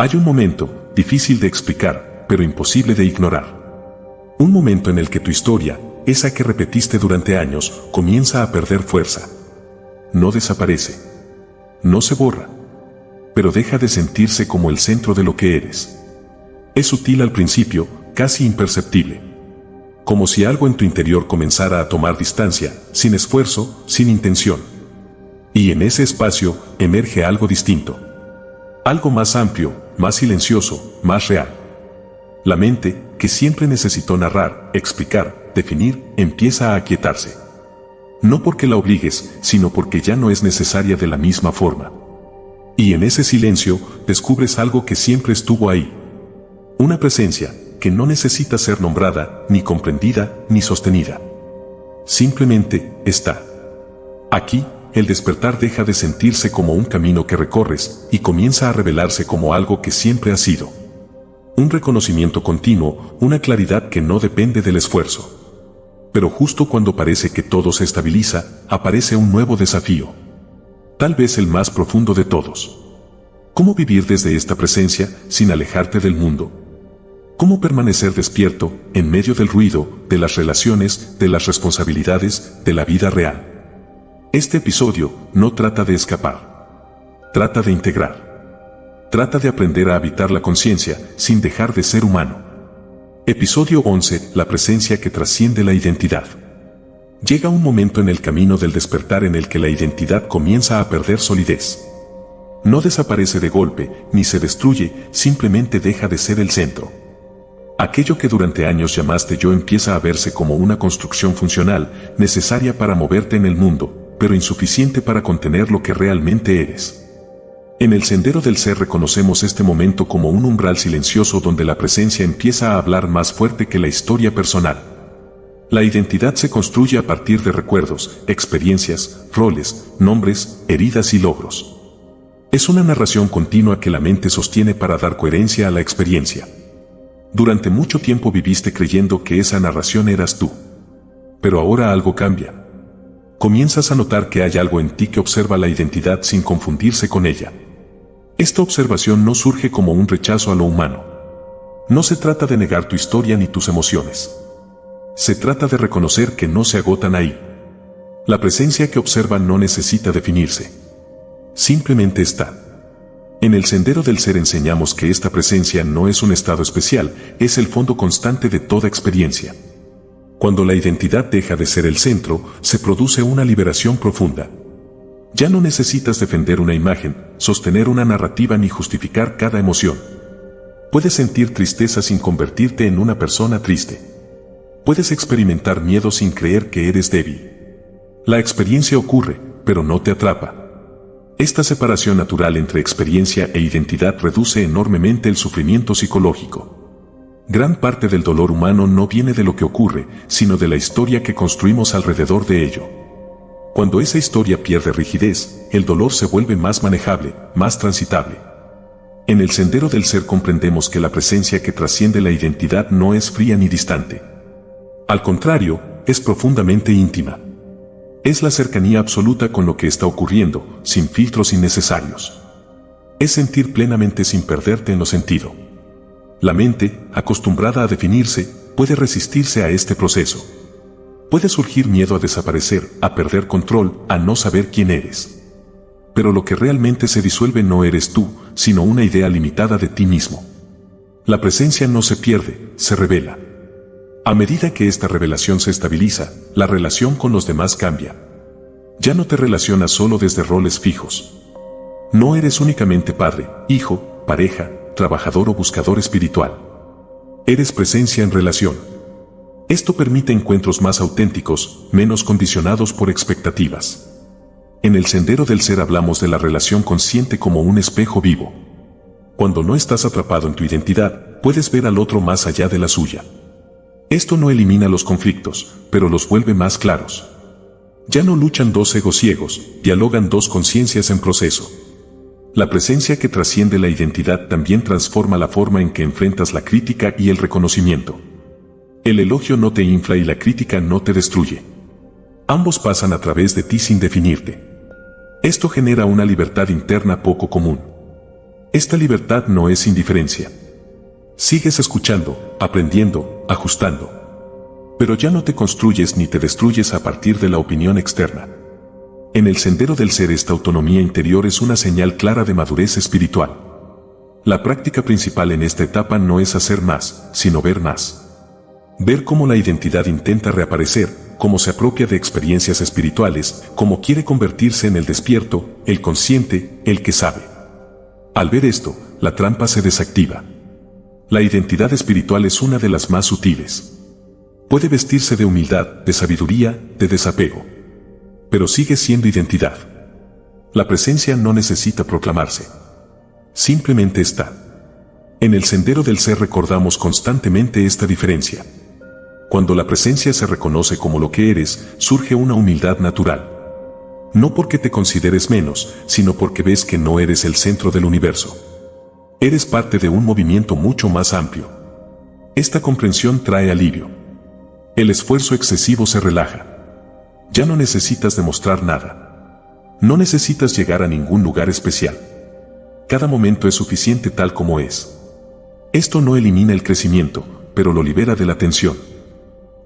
Hay un momento, difícil de explicar, pero imposible de ignorar. Un momento en el que tu historia, esa que repetiste durante años, comienza a perder fuerza. No desaparece. No se borra. Pero deja de sentirse como el centro de lo que eres. Es sutil al principio, casi imperceptible. Como si algo en tu interior comenzara a tomar distancia, sin esfuerzo, sin intención. Y en ese espacio, emerge algo distinto. Algo más amplio, más silencioso, más real. La mente, que siempre necesitó narrar, explicar, definir, empieza a aquietarse. No porque la obligues, sino porque ya no es necesaria de la misma forma. Y en ese silencio, descubres algo que siempre estuvo ahí. Una presencia, que no necesita ser nombrada, ni comprendida, ni sostenida. Simplemente, está. Aquí, el despertar deja de sentirse como un camino que recorres, y comienza a revelarse como algo que siempre ha sido. Un reconocimiento continuo, una claridad que no depende del esfuerzo. Pero justo cuando parece que todo se estabiliza, aparece un nuevo desafío. Tal vez el más profundo de todos. ¿Cómo vivir desde esta presencia, sin alejarte del mundo? ¿Cómo permanecer despierto, en medio del ruido, de las relaciones, de las responsabilidades, de la vida real? Este episodio no trata de escapar. Trata de integrar. Trata de aprender a habitar la conciencia, sin dejar de ser humano. Episodio 11. La presencia que trasciende la identidad. Llega un momento en el camino del despertar en el que la identidad comienza a perder solidez. No desaparece de golpe, ni se destruye, simplemente deja de ser el centro. Aquello que durante años llamaste yo empieza a verse como una construcción funcional, necesaria para moverte en el mundo, pero insuficiente para contener lo que realmente eres. En el sendero del ser reconocemos este momento como un umbral silencioso donde la presencia empieza a hablar más fuerte que la historia personal. La identidad se construye a partir de recuerdos, experiencias, roles, nombres, heridas y logros. Es una narración continua que la mente sostiene para dar coherencia a la experiencia. Durante mucho tiempo viviste creyendo que esa narración eras tú. Pero ahora algo cambia. Comienzas a notar que hay algo en ti que observa la identidad sin confundirse con ella. Esta observación no surge como un rechazo a lo humano. No se trata de negar tu historia ni tus emociones. Se trata de reconocer que no se agotan ahí. La presencia que observa no necesita definirse. Simplemente está. En el sendero del ser enseñamos que esta presencia no es un estado especial, es el fondo constante de toda experiencia. Cuando la identidad deja de ser el centro, se produce una liberación profunda. Ya no necesitas defender una imagen, sostener una narrativa ni justificar cada emoción. Puedes sentir tristeza sin convertirte en una persona triste. Puedes experimentar miedo sin creer que eres débil. La experiencia ocurre, pero no te atrapa. Esta separación natural entre experiencia e identidad reduce enormemente el sufrimiento psicológico. Gran parte del dolor humano no viene de lo que ocurre, sino de la historia que construimos alrededor de ello. Cuando esa historia pierde rigidez, el dolor se vuelve más manejable, más transitable. En el sendero del ser comprendemos que la presencia que trasciende la identidad no es fría ni distante. Al contrario, es profundamente íntima. Es la cercanía absoluta con lo que está ocurriendo, sin filtros innecesarios. Es sentir plenamente sin perderte en lo sentido. La mente, acostumbrada a definirse, puede resistirse a este proceso. Puede surgir miedo a desaparecer, a perder control, a no saber quién eres. Pero lo que realmente se disuelve no eres tú, sino una idea limitada de ti mismo. La presencia no se pierde, se revela. A medida que esta revelación se estabiliza, la relación con los demás cambia. Ya no te relacionas solo desde roles fijos. No eres únicamente padre, hijo, pareja, trabajador o buscador espiritual. Eres presencia en relación. Esto permite encuentros más auténticos, menos condicionados por expectativas. En el sendero del ser hablamos de la relación consciente como un espejo vivo. Cuando no estás atrapado en tu identidad, puedes ver al otro más allá de la suya. Esto no elimina los conflictos, pero los vuelve más claros. Ya no luchan dos egos ciegos, dialogan dos conciencias en proceso. La presencia que trasciende la identidad también transforma la forma en que enfrentas la crítica y el reconocimiento. El elogio no te infla y la crítica no te destruye. Ambos pasan a través de ti sin definirte. Esto genera una libertad interna poco común. Esta libertad no es indiferencia. Sigues escuchando, aprendiendo, ajustando. Pero ya no te construyes ni te destruyes a partir de la opinión externa. En el sendero del ser, esta autonomía interior es una señal clara de madurez espiritual. La práctica principal en esta etapa no es hacer más, sino ver más. Ver cómo la identidad intenta reaparecer, cómo se apropia de experiencias espirituales, cómo quiere convertirse en el despierto, el consciente, el que sabe. Al ver esto, la trampa se desactiva. La identidad espiritual es una de las más sutiles. Puede vestirse de humildad, de sabiduría, de desapego. Pero sigue siendo identidad. La presencia no necesita proclamarse. Simplemente está. En el sendero del ser recordamos constantemente esta diferencia. Cuando la presencia se reconoce como lo que eres, surge una humildad natural. No porque te consideres menos, sino porque ves que no eres el centro del universo. Eres parte de un movimiento mucho más amplio. Esta comprensión trae alivio. El esfuerzo excesivo se relaja. Ya no necesitas demostrar nada. No necesitas llegar a ningún lugar especial. Cada momento es suficiente tal como es. Esto no elimina el crecimiento, pero lo libera de la tensión.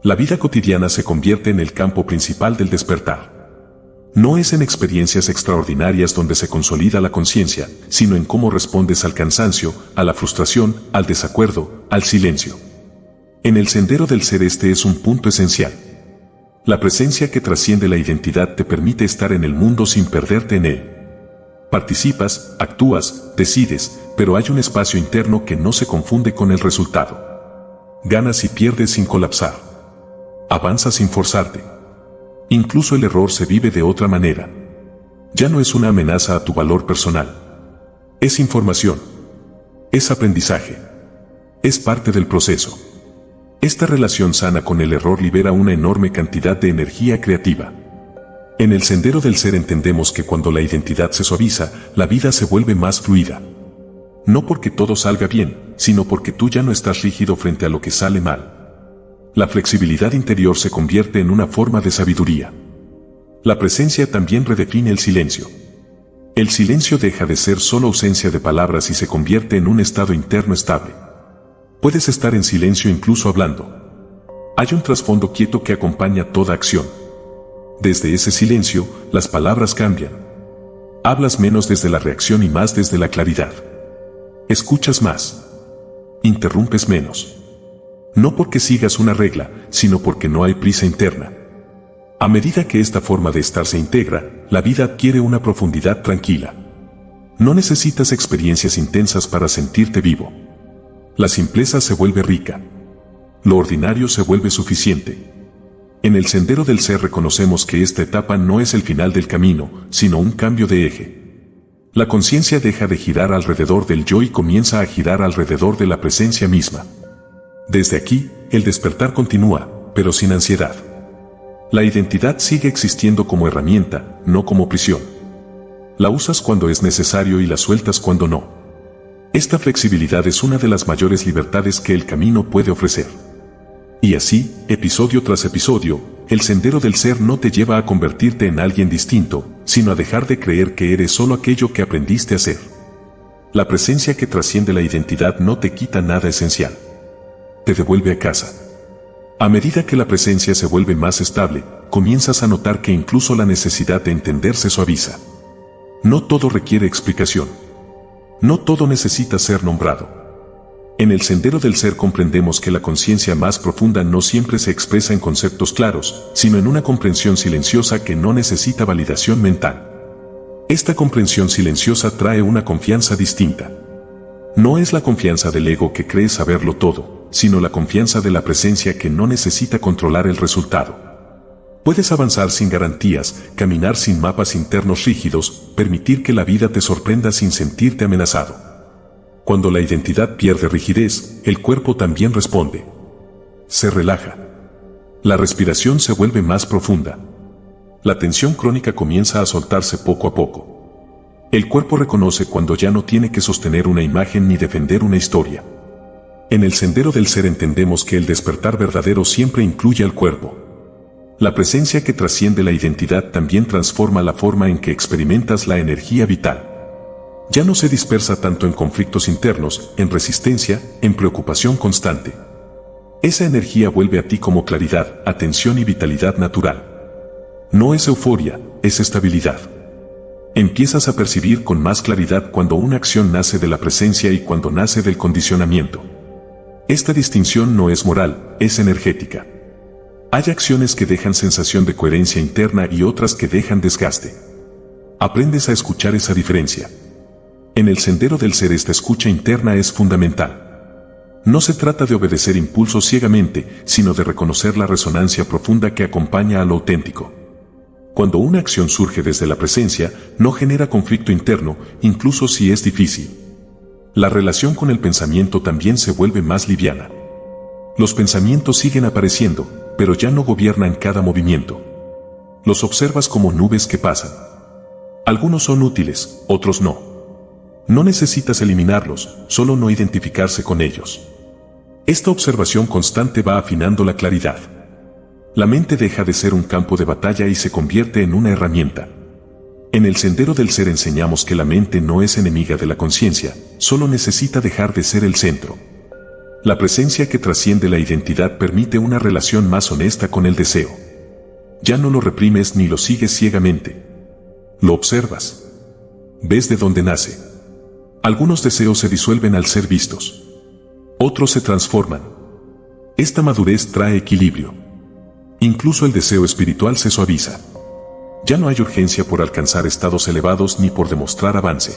La vida cotidiana se convierte en el campo principal del despertar. No es en experiencias extraordinarias donde se consolida la conciencia, sino en cómo respondes al cansancio, a la frustración, al desacuerdo, al silencio. En el sendero del ser este es un punto esencial. La presencia que trasciende la identidad te permite estar en el mundo sin perderte en él. Participas, actúas, decides, pero hay un espacio interno que no se confunde con el resultado. Ganas y pierdes sin colapsar. Avanzas sin forzarte. Incluso el error se vive de otra manera. Ya no es una amenaza a tu valor personal. Es información. Es aprendizaje. Es parte del proceso. Esta relación sana con el error libera una enorme cantidad de energía creativa. En el sendero del ser entendemos que cuando la identidad se suaviza, la vida se vuelve más fluida. No porque todo salga bien, sino porque tú ya no estás rígido frente a lo que sale mal. La flexibilidad interior se convierte en una forma de sabiduría. La presencia también redefine el silencio. El silencio deja de ser solo ausencia de palabras y se convierte en un estado interno estable. Puedes estar en silencio incluso hablando. Hay un trasfondo quieto que acompaña toda acción. Desde ese silencio, las palabras cambian. Hablas menos desde la reacción y más desde la claridad. Escuchas más. Interrumpes menos. No porque sigas una regla, sino porque no hay prisa interna. A medida que esta forma de estar se integra, la vida adquiere una profundidad tranquila. No necesitas experiencias intensas para sentirte vivo. La simpleza se vuelve rica. Lo ordinario se vuelve suficiente. En el sendero del ser reconocemos que esta etapa no es el final del camino, sino un cambio de eje. La conciencia deja de girar alrededor del yo y comienza a girar alrededor de la presencia misma. Desde aquí, el despertar continúa, pero sin ansiedad. La identidad sigue existiendo como herramienta, no como prisión. La usas cuando es necesario y la sueltas cuando no. Esta flexibilidad es una de las mayores libertades que el camino puede ofrecer. Y así, episodio tras episodio, el sendero del ser no te lleva a convertirte en alguien distinto, sino a dejar de creer que eres solo aquello que aprendiste a ser. La presencia que trasciende la identidad no te quita nada esencial. Te devuelve a casa. A medida que la presencia se vuelve más estable, comienzas a notar que incluso la necesidad de entender se suaviza. No todo requiere explicación. No todo necesita ser nombrado. En el sendero del ser comprendemos que la conciencia más profunda no siempre se expresa en conceptos claros, sino en una comprensión silenciosa que no necesita validación mental. Esta comprensión silenciosa trae una confianza distinta. No es la confianza del ego que cree saberlo todo, sino la confianza de la presencia que no necesita controlar el resultado. Puedes avanzar sin garantías, caminar sin mapas internos rígidos, permitir que la vida te sorprenda sin sentirte amenazado. Cuando la identidad pierde rigidez, el cuerpo también responde. Se relaja. La respiración se vuelve más profunda. La tensión crónica comienza a soltarse poco a poco. El cuerpo reconoce cuando ya no tiene que sostener una imagen ni defender una historia. En el sendero del ser entendemos que el despertar verdadero siempre incluye al cuerpo. La presencia que trasciende la identidad también transforma la forma en que experimentas la energía vital. Ya no se dispersa tanto en conflictos internos, en resistencia, en preocupación constante. Esa energía vuelve a ti como claridad, atención y vitalidad natural. No es euforia, es estabilidad. Empiezas a percibir con más claridad cuando una acción nace de la presencia y cuando nace del condicionamiento. Esta distinción no es moral, es energética. Hay acciones que dejan sensación de coherencia interna y otras que dejan desgaste. Aprendes a escuchar esa diferencia. En el sendero del ser esta escucha interna es fundamental. No se trata de obedecer impulsos ciegamente, sino de reconocer la resonancia profunda que acompaña a lo auténtico. Cuando una acción surge desde la presencia, no genera conflicto interno, incluso si es difícil. La relación con el pensamiento también se vuelve más liviana. Los pensamientos siguen apareciendo, pero ya no gobiernan cada movimiento. Los observas como nubes que pasan. Algunos son útiles, otros no. No necesitas eliminarlos, solo no identificarse con ellos. Esta observación constante va afinando la claridad. La mente deja de ser un campo de batalla y se convierte en una herramienta. En el sendero del ser enseñamos que la mente no es enemiga de la conciencia, solo necesita dejar de ser el centro. La presencia que trasciende la identidad permite una relación más honesta con el deseo. Ya no lo reprimes ni lo sigues ciegamente. Lo observas. Ves de dónde nace. Algunos deseos se disuelven al ser vistos. Otros se transforman. Esta madurez trae equilibrio. Incluso el deseo espiritual se suaviza. Ya no hay urgencia por alcanzar estados elevados ni por demostrar avance.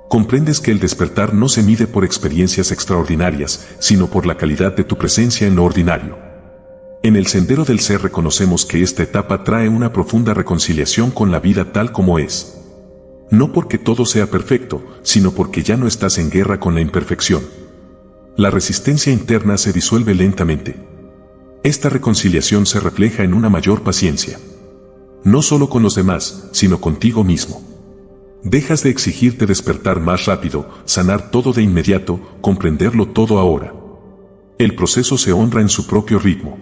Comprendes que el despertar no se mide por experiencias extraordinarias, sino por la calidad de tu presencia en lo ordinario. En el sendero del ser reconocemos que esta etapa trae una profunda reconciliación con la vida tal como es. No porque todo sea perfecto, sino porque ya no estás en guerra con la imperfección. La resistencia interna se disuelve lentamente. Esta reconciliación se refleja en una mayor paciencia. No solo con los demás, sino contigo mismo. Dejas de exigirte despertar más rápido, sanar todo de inmediato, comprenderlo todo ahora. El proceso se honra en su propio ritmo.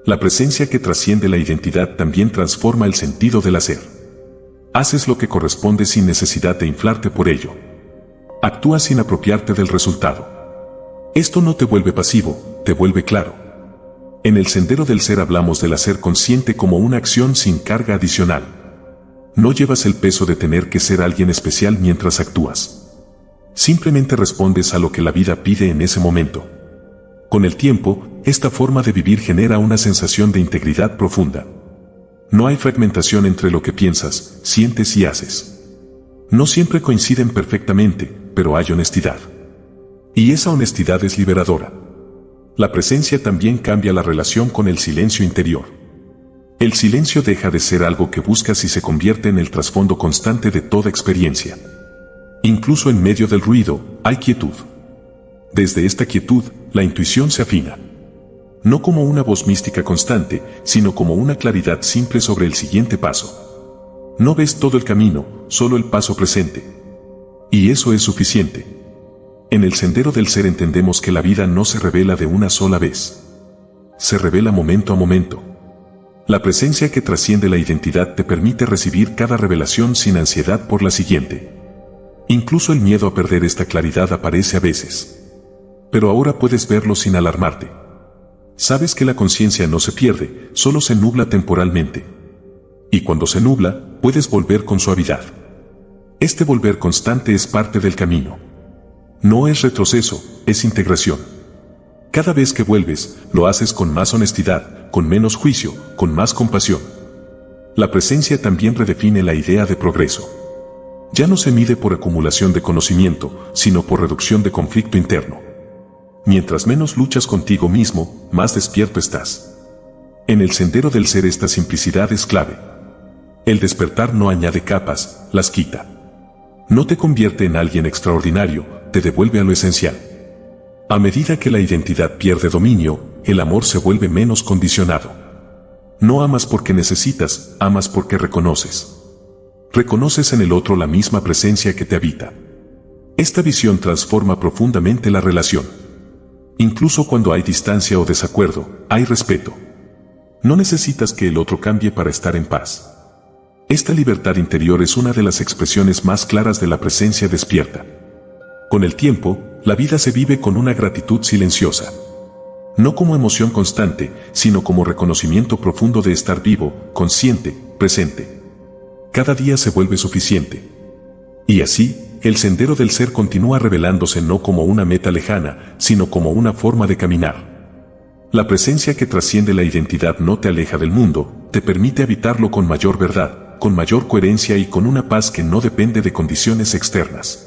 La presencia que trasciende la identidad también transforma el sentido del hacer. Haces lo que corresponde sin necesidad de inflarte por ello. Actúas sin apropiarte del resultado. Esto no te vuelve pasivo, te vuelve claro. En el sendero del ser hablamos del hacer consciente como una acción sin carga adicional. No llevas el peso de tener que ser alguien especial mientras actúas. Simplemente respondes a lo que la vida pide en ese momento. Con el tiempo, esta forma de vivir genera una sensación de integridad profunda. No hay fragmentación entre lo que piensas, sientes y haces. No siempre coinciden perfectamente, pero hay honestidad. Y esa honestidad es liberadora. La presencia también cambia la relación con el silencio interior. El silencio deja de ser algo que buscas y se convierte en el trasfondo constante de toda experiencia. Incluso en medio del ruido, hay quietud. Desde esta quietud, la intuición se afina. No como una voz mística constante, sino como una claridad simple sobre el siguiente paso. No ves todo el camino, solo el paso presente. Y eso es suficiente. En el sendero del ser entendemos que la vida no se revela de una sola vez. Se revela momento a momento. La presencia que trasciende la identidad te permite recibir cada revelación sin ansiedad por la siguiente. Incluso el miedo a perder esta claridad aparece a veces. Pero ahora puedes verlo sin alarmarte. Sabes que la conciencia no se pierde, solo se nubla temporalmente. Y cuando se nubla, puedes volver con suavidad. Este volver constante es parte del camino. No es retroceso, es integración. Cada vez que vuelves, lo haces con más honestidad, con menos juicio, con más compasión. La presencia también redefine la idea de progreso. Ya no se mide por acumulación de conocimiento, sino por reducción de conflicto interno. Mientras menos luchas contigo mismo, más despierto estás. En el sendero del ser esta simplicidad es clave. El despertar no añade capas, las quita. No te convierte en alguien extraordinario, te devuelve a lo esencial. A medida que la identidad pierde dominio, el amor se vuelve menos condicionado. No amas porque necesitas, amas porque reconoces. Reconoces en el otro la misma presencia que te habita. Esta visión transforma profundamente la relación. Incluso cuando hay distancia o desacuerdo, hay respeto. No necesitas que el otro cambie para estar en paz. Esta libertad interior es una de las expresiones más claras de la presencia despierta. Con el tiempo, la vida se vive con una gratitud silenciosa. No como emoción constante, sino como reconocimiento profundo de estar vivo, consciente, presente. Cada día se vuelve suficiente. Y así, el sendero del ser continúa revelándose no como una meta lejana, sino como una forma de caminar. La presencia que trasciende la identidad no te aleja del mundo, te permite habitarlo con mayor verdad, con mayor coherencia y con una paz que no depende de condiciones externas.